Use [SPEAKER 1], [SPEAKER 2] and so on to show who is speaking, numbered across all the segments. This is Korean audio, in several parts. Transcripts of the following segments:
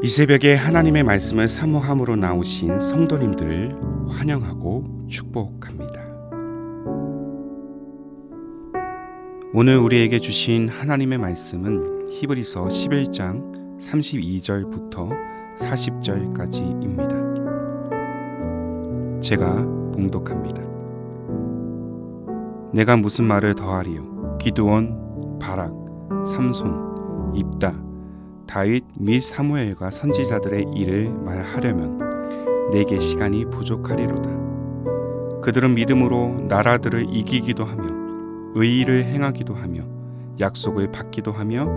[SPEAKER 1] 이 새벽에 하나님의 말씀을 사모함으로 나오신 성도님들을 환영하고 축복합니다. 오늘 우리에게 주신 하나님의 말씀은 히브리서 11장 32절부터 40절까지입니다. 제가 봉독합니다. 내가 무슨 말을 더하리요? 기드온, 바락, 삼손, 입다, 다윗 및 사무엘과 선지자들의 일을 말하려면 내게 시간이 부족하리로다. 그들은 믿음으로 나라들을 이기기도 하며 의의를 행하기도 하며 약속을 받기도 하며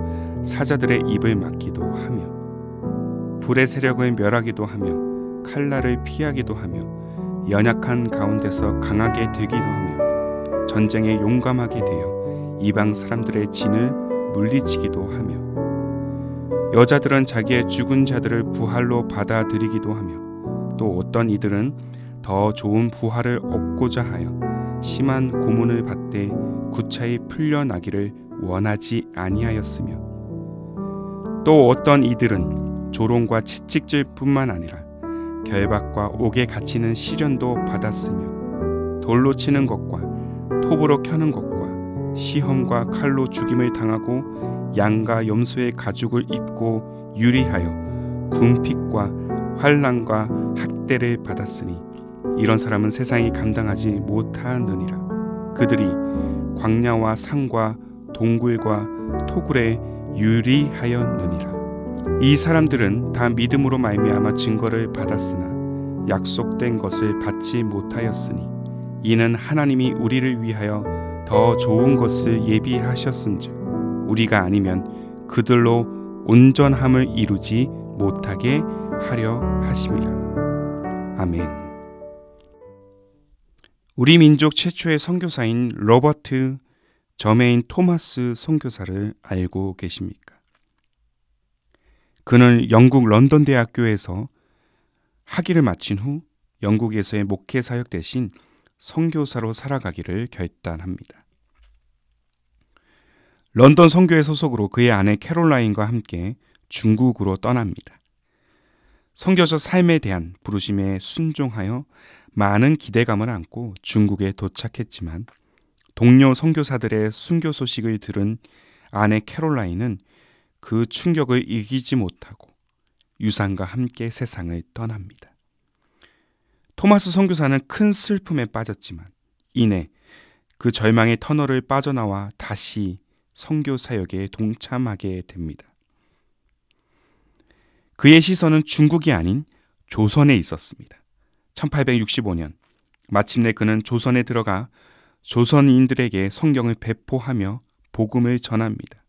[SPEAKER 1] 사자들의 입을 막기도 하며 불의 세력을 멸하기도 하며 칼날을 피하기도 하며 연약한 가운데서 강하게 되기도 하며 전쟁에 용감하게 되어 이방 사람들의 진을 물리치기도 하며 여자들은 자기의 죽은 자들을 부활로 받아들이기도 하며 또 어떤 이들은 더 좋은 부활을 얻고자 하여 심한 고문을 받되 구차히 풀려나기를 원하지 아니하였으며 또 어떤 이들은 조롱과 채찍질뿐만 아니라 결박과 옥에 갇히는 시련도 받았으며 돌로 치는 것과 톱으로 켜는 것과 시험과 칼로 죽임을 당하고 양과 염소의 가죽을 입고 유리하여 군핍과 환난과 학대를 받았으니 이런 사람은 세상이 감당하지 못하느니라. 그들이 광야와 산과 동굴과 토굴에 유리하였느니라. 이 사람들은 다 믿음으로 말미암아 증거를 받았으나 약속된 것을 받지 못하였으니 이는 하나님이 우리를 위하여 더 좋은 것을 예비하셨은즉 우리가 아니면 그들로 온전함을 이루지 못하게 하려 하심이라. 아멘. 우리 민족 최초의 선교사인 로버트 저메인 토마스 선교사를 알고 계십니까? 그는 영국 런던 대학교에서 학위를 마친 후 영국에서의 목회 사역 대신 선교사로 살아가기를 결단합니다. 런던 선교회 소속으로 그의 아내 캐롤라인과 함께 중국으로 떠납니다. 선교사 삶에 대한 부르심에 순종하여 많은 기대감을 안고 중국에 도착했지만 동료 선교사들의 순교 소식을 들은 아내 캐롤라인은 그 충격을 이기지 못하고 유산과 함께 세상을 떠납니다. 토마스 선교사는 큰 슬픔에 빠졌지만 이내 그 절망의 터널을 빠져나와 다시 선교 사역에 동참하게 됩니다. 그의 시선은 중국이 아닌 조선에 있었습니다. 1865년 마침내 그는 조선에 들어가 조선인들에게 성경을 배포하며 복음을 전합니다.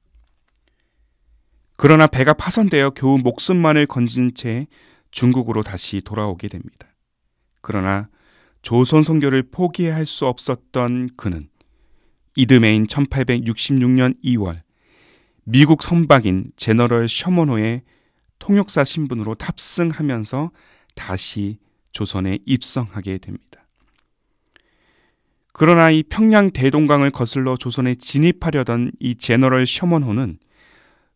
[SPEAKER 1] 그러나 배가 파손되어 겨우 목숨만을 건진 채 중국으로 다시 돌아오게 됩니다. 그러나 조선 선교를 포기할 수 없었던 그는 이듬해인 1866년 2월 미국 선박인 제너럴 셔먼호의 통역사 신분으로 탑승하면서 다시 조선에 입성하게 됩니다. 그러나 이 평양 대동강을 거슬러 조선에 진입하려던 이 제너럴 셔먼호는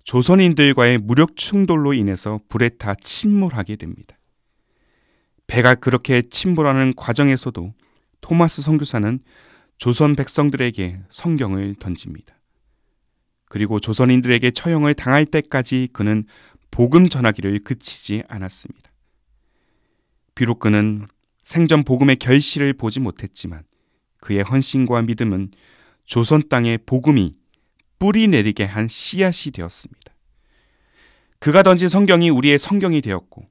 [SPEAKER 1] 조선인들과의 무력 충돌로 인해서 불에 타 침몰하게 됩니다. 배가 그렇게 침몰하는 과정에서도 토마스 선교사는 조선 백성들에게 성경을 던집니다. 그리고 조선인들에게 처형을 당할 때까지 그는 복음 전하기를 그치지 않았습니다. 비록 그는 생전 복음의 결실을 보지 못했지만 그의 헌신과 믿음은 조선 땅에 복음이 뿌리 내리게 한 씨앗이 되었습니다. 그가 던진 성경이 우리의 성경이 되었고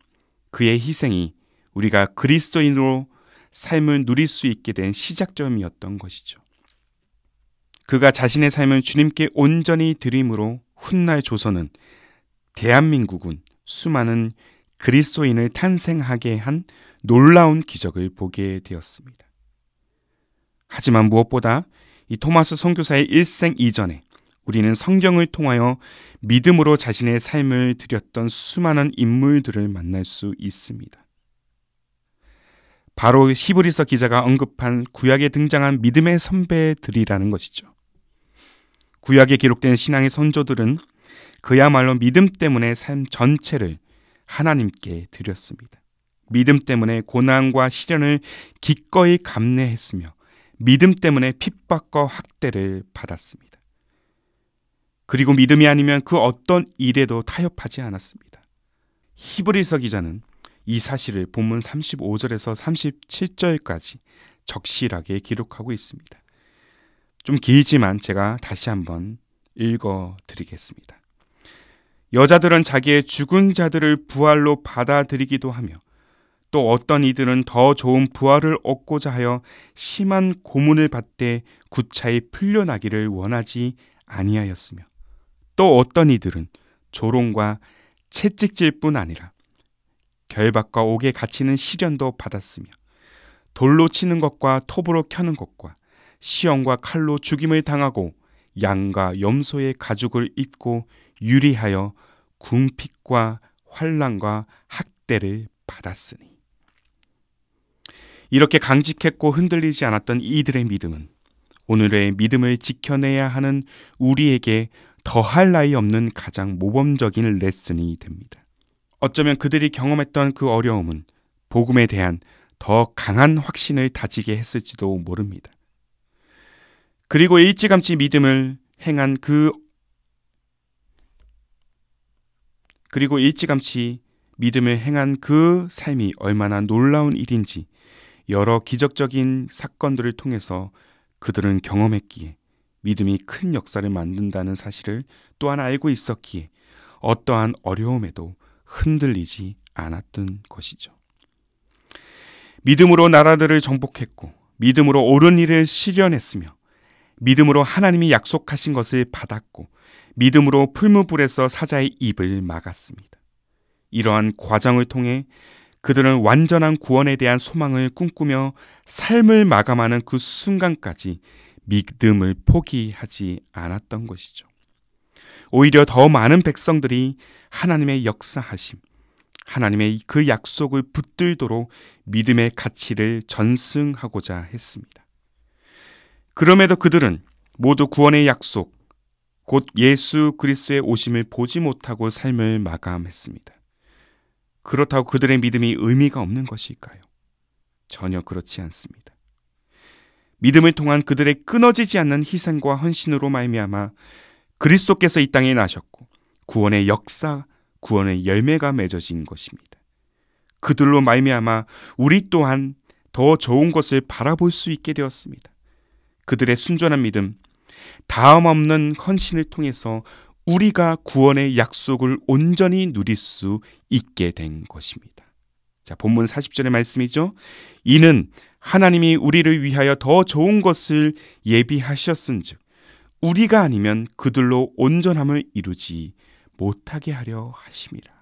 [SPEAKER 1] 그의 희생이 우리가 그리스도인으로 삶을 누릴 수 있게 된 시작점이었던 것이죠. 그가 자신의 삶을 주님께 온전히 드림으로 훗날 조선은 대한민국은 수많은 그리스도인을 탄생하게 한 놀라운 기적을 보게 되었습니다. 하지만 무엇보다 이 토마스 선교사의 일생 이전에 우리는 성경을 통하여 믿음으로 자신의 삶을 드렸던 수많은 인물들을 만날 수 있습니다. 바로 히브리서 기자가 언급한 구약에 등장한 믿음의 선배들이라는 것이죠. 구약에 기록된 신앙의 선조들은 그야말로 믿음 때문에 삶 전체를 하나님께 드렸습니다. 믿음 때문에 고난과 시련을 기꺼이 감내했으며 믿음 때문에 핍박과 학대를 받았습니다. 그리고 믿음이 아니면 그 어떤 일에도 타협하지 않았습니다. 히브리서 기자는 이 사실을 본문 35절에서 37절까지 적실하게 기록하고 있습니다. 좀 길지만 제가 다시 한번 읽어드리겠습니다. 여자들은 자기의 죽은 자들을 부활로 받아들이기도 하며 또 어떤 이들은 더 좋은 부활을 얻고자 하여 심한 고문을 받되 구차히 풀려나기를 원하지 아니하였으며 또 어떤 이들은 조롱과 채찍질 뿐 아니라 결박과 옥에 갇히는 시련도 받았으며 돌로 치는 것과 톱으로 켜는 것과 시험과 칼로 죽임을 당하고 양과 염소의 가죽을 입고 유리하여 궁핍과 환난과 학대를 받았으니 이렇게 강직했고 흔들리지 않았던 이들의 믿음은 오늘의 믿음을 지켜내야 하는 우리에게 더할 나위 없는 가장 모범적인 레슨이 됩니다. 어쩌면 그들이 경험했던 그 어려움은 복음에 대한 더 강한 확신을 다지게 했을지도 모릅니다. 그리고 일찌감치 믿음을 행한 그 삶이 얼마나 놀라운 일인지 여러 기적적인 사건들을 통해서 그들은 경험했기에 믿음이 큰 역사를 만든다는 사실을 또한 알고 있었기에 어떠한 어려움에도 흔들리지 않았던 것이죠. 믿음으로 나라들을 정복했고 믿음으로 옳은 일을 실현했으며 믿음으로 하나님이 약속하신 것을 받았고 믿음으로 풀무불에서 사자의 입을 막았습니다. 이러한 과정을 통해 그들은 완전한 구원에 대한 소망을 꿈꾸며 삶을 마감하는 그 순간까지 믿음을 포기하지 않았던 것이죠. 오히려 더 많은 백성들이 하나님의 역사하심, 하나님의 그 약속을 붙들도록 믿음의 가치를 전승하고자 했습니다. 그럼에도 그들은 모두 구원의 약속, 곧 예수 그리스도의 오심을 보지 못하고 삶을 마감했습니다. 그렇다고 그들의 믿음이 의미가 없는 것일까요? 전혀 그렇지 않습니다. 믿음을 통한 그들의 끊어지지 않는 희생과 헌신으로 말미암아 그리스도께서 이 땅에 나셨고 구원의 역사, 구원의 열매가 맺어진 것입니다. 그들로 말미암아 우리 또한 더 좋은 것을 바라볼 수 있게 되었습니다. 그들의 순전한 믿음, 다음 없는 헌신을 통해서 우리가 구원의 약속을 온전히 누릴 수 있게 된 것입니다. 자, 본문 40절의 말씀이죠. 이는 하나님이 우리를 위하여 더 좋은 것을 예비하셨은즉 우리가 아니면 그들로 온전함을 이루지 못하게 하려 하심이라.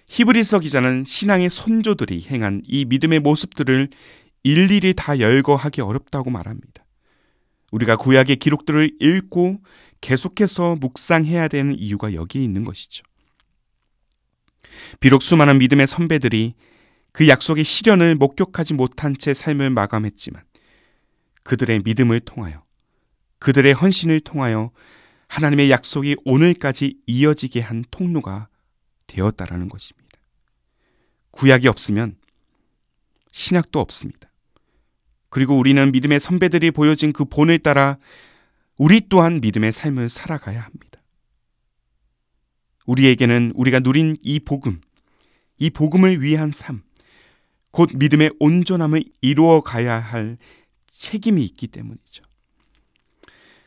[SPEAKER 1] 히브리서 기자는 신앙의 선조들이 행한 이 믿음의 모습들을 일일이 다 열거하기 어렵다고 말합니다. 우리가 구약의 기록들을 읽고 계속해서 묵상해야 되는 이유가 여기에 있는 것이죠. 비록 수많은 믿음의 선배들이 그 약속의 실현을 목격하지 못한 채 삶을 마감했지만 그들의 믿음을 통하여, 그들의 헌신을 통하여 하나님의 약속이 오늘까지 이어지게 한 통로가 되었다라는 것입니다. 구약이 없으면 신약도 없습니다. 그리고 우리는 믿음의 선배들이 보여진 그 본을 따라 우리 또한 믿음의 삶을 살아가야 합니다. 우리에게는 우리가 누린 이 복음을 위한 삶, 곧 믿음의 온전함을 이루어 가야 할 책임이 있기 때문이죠.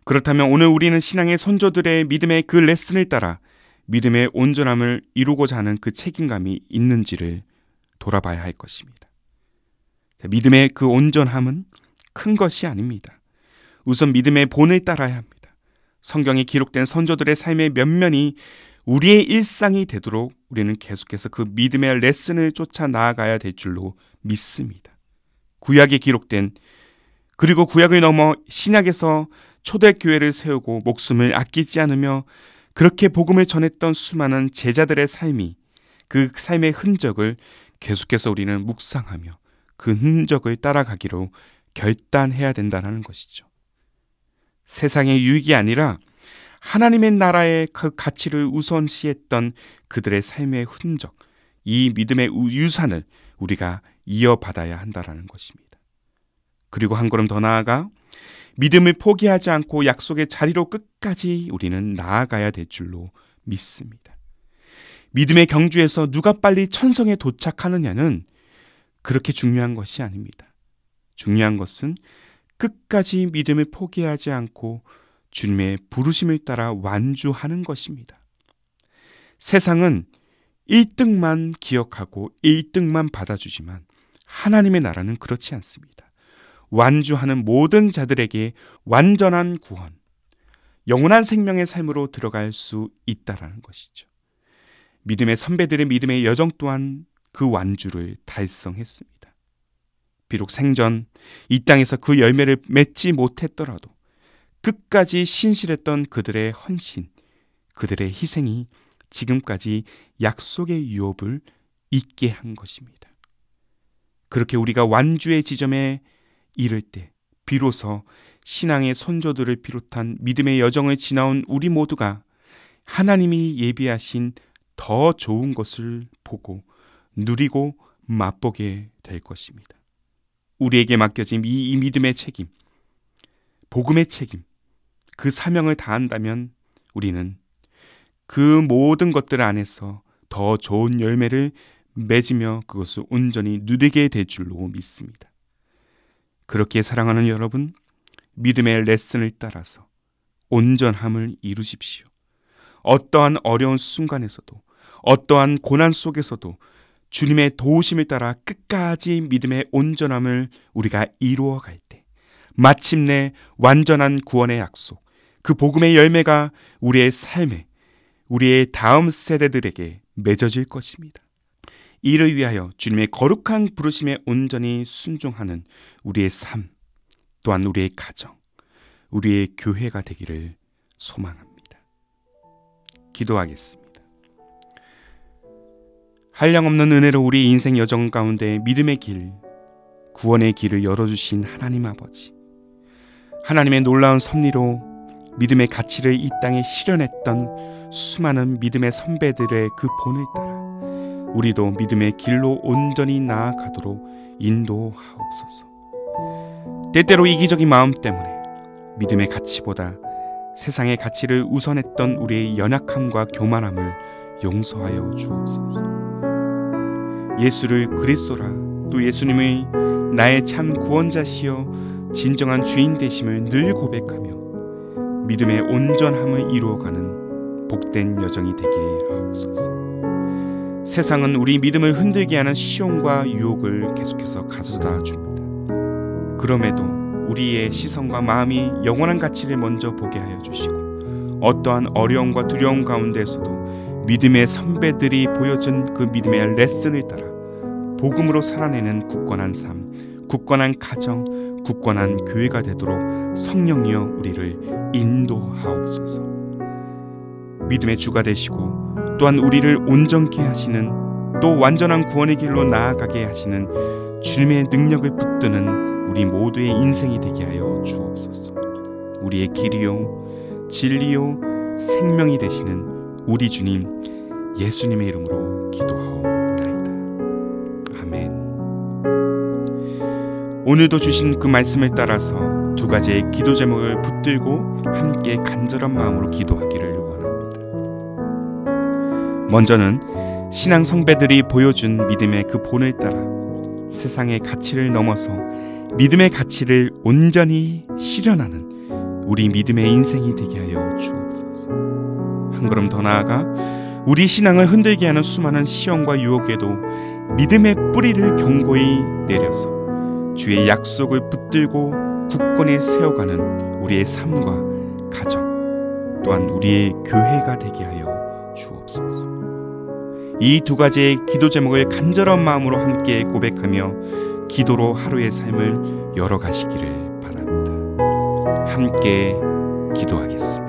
[SPEAKER 1] 그렇다면 오늘 우리는 신앙의 선조들의 믿음의 그 레슨을 따라 믿음의 온전함을 이루고자 하는 그 책임감이 있는지를 돌아봐야 할 것입니다. 믿음의 그 온전함은 큰 것이 아닙니다. 우선 믿음의 본을 따라야 합니다. 성경에 기록된 선조들의 삶의 면면이 우리의 일상이 되도록 우리는 계속해서 그 믿음의 레슨을 쫓아 나아가야 될 줄로 믿습니다. 구약에 기록된, 그리고 구약을 넘어 신약에서 초대교회를 세우고 목숨을 아끼지 않으며 그렇게 복음을 전했던 수많은 제자들의 삶이, 그 삶의 흔적을 계속해서 우리는 묵상하며 그 흔적을 따라가기로 결단해야 된다는 것이죠. 세상의 유익이 아니라 하나님의 나라의 그 가치를 우선시했던 그들의 삶의 흔적, 이 믿음의 유산을 우리가 이어받아야 한다는 것입니다. 그리고 한 걸음 더 나아가 믿음을 포기하지 않고 약속의 자리로 끝까지 우리는 나아가야 될 줄로 믿습니다. 믿음의 경주에서 누가 빨리 천성에 도착하느냐는 그렇게 중요한 것이 아닙니다. 중요한 것은 끝까지 믿음을 포기하지 않고 주님의 부르심을 따라 완주하는 것입니다. 세상은 1등만 기억하고 1등만 받아주지만 하나님의 나라는 그렇지 않습니다. 완주하는 모든 자들에게 완전한 구원, 영원한 생명의 삶으로 들어갈 수 있다라는 것이죠. 믿음의 선배들의 믿음의 여정 또한 그 완주를 달성했습니다. 비록 생전 이 땅에서 그 열매를 맺지 못했더라도 끝까지 신실했던 그들의 헌신, 그들의 희생이 지금까지 약속의 유업을 잊게 한 것입니다. 그렇게 우리가 완주의 지점에 이를 때 비로소 신앙의 선조들을 비롯한 믿음의 여정을 지나온 우리 모두가 하나님이 예비하신 더 좋은 것을 보고 누리고 맛보게 될 것입니다. 우리에게 맡겨진 이 믿음의 책임, 복음의 책임, 그 사명을 다한다면 우리는 그 모든 것들 안에서 더 좋은 열매를 맺으며 그것을 온전히 누리게 될 줄로 믿습니다. 그렇게 사랑하는 여러분, 믿음의 레슨을 따라서 온전함을 이루십시오. 어떠한 어려운 순간에서도, 어떠한 고난 속에서도 주님의 도우심을 따라 끝까지 믿음의 온전함을 우리가 이루어갈 때 마침내 완전한 구원의 약속, 그 복음의 열매가 우리의 삶에, 우리의 다음 세대들에게 맺어질 것입니다. 이를 위하여 주님의 거룩한 부르심에 온전히 순종하는 우리의 삶, 또한 우리의 가정, 우리의 교회가 되기를 소망합니다. 기도하겠습니다. 한량없는 은혜로 우리 인생 여정 가운데 믿음의 길, 구원의 길을 열어주신 하나님 아버지, 하나님의 놀라운 섭리로 믿음의 가치를 이 땅에 실현했던 수많은 믿음의 선배들의 그 본을 따라 우리도 믿음의 길로 온전히 나아가도록 인도하옵소서. 때때로 이기적인 마음 때문에 믿음의 가치보다 세상의 가치를 우선했던 우리의 연약함과 교만함을 용서하여 주옵소서. 예수를 그리스도라, 또 예수님의 나의 참 구원자시여 진정한 주인 되심을 늘 고백하며 믿음의 온전함을 이루어가는 복된 여정이 되게 하옵소서. 세상은 우리 믿음을 흔들게 하는 시험과 유혹을 계속해서 가져다 줍니다. 그럼에도 우리의 시선과 마음이 영원한 가치를 먼저 보게 하여 주시고 어떠한 어려움과 두려움 가운데에서도 믿음의 선배들이 보여준 그 믿음의 레슨을 따라 복음으로 살아내는 굳건한 삶, 굳건한 가정, 굳건한 교회가 되도록 성령이여 우리를 인도하옵소서. 믿음의 주가 되시고 또한 우리를 온전케 하시는, 또 완전한 구원의 길로 나아가게 하시는 주님의 능력을 붙드는 우리 모두의 인생이 되게 하여 주옵소서. 우리의 길이요 진리요 생명이 되시는 우리 주님 예수님의 이름으로 기도하옵나이다. 아멘. 오늘도 주신 그 말씀을 따라서 두 가지의 기도 제목을 붙들고 함께 간절한 마음으로 기도하기를 원합니다. 먼저는 신앙 성배들이 보여준 믿음의 그 본을 따라 세상의 가치를 넘어서 믿음의 가치를 온전히 실현하는 우리 믿음의 인생이 되게 하여 주옵소서. 한 걸음 더 나아가 우리 신앙을 흔들게 하는 수많은 시험과 유혹에도 믿음의 뿌리를 견고히 내려서 주의 약속을 붙들고 굳건히 세워가는 우리의 삶과 가정, 또한 우리의 교회가 되게 하여 주옵소서. 이 두 가지의 기도 제목을 간절한 마음으로 함께 고백하며 기도로 하루의 삶을 열어가시기를 바랍니다. 함께 기도하겠습니다.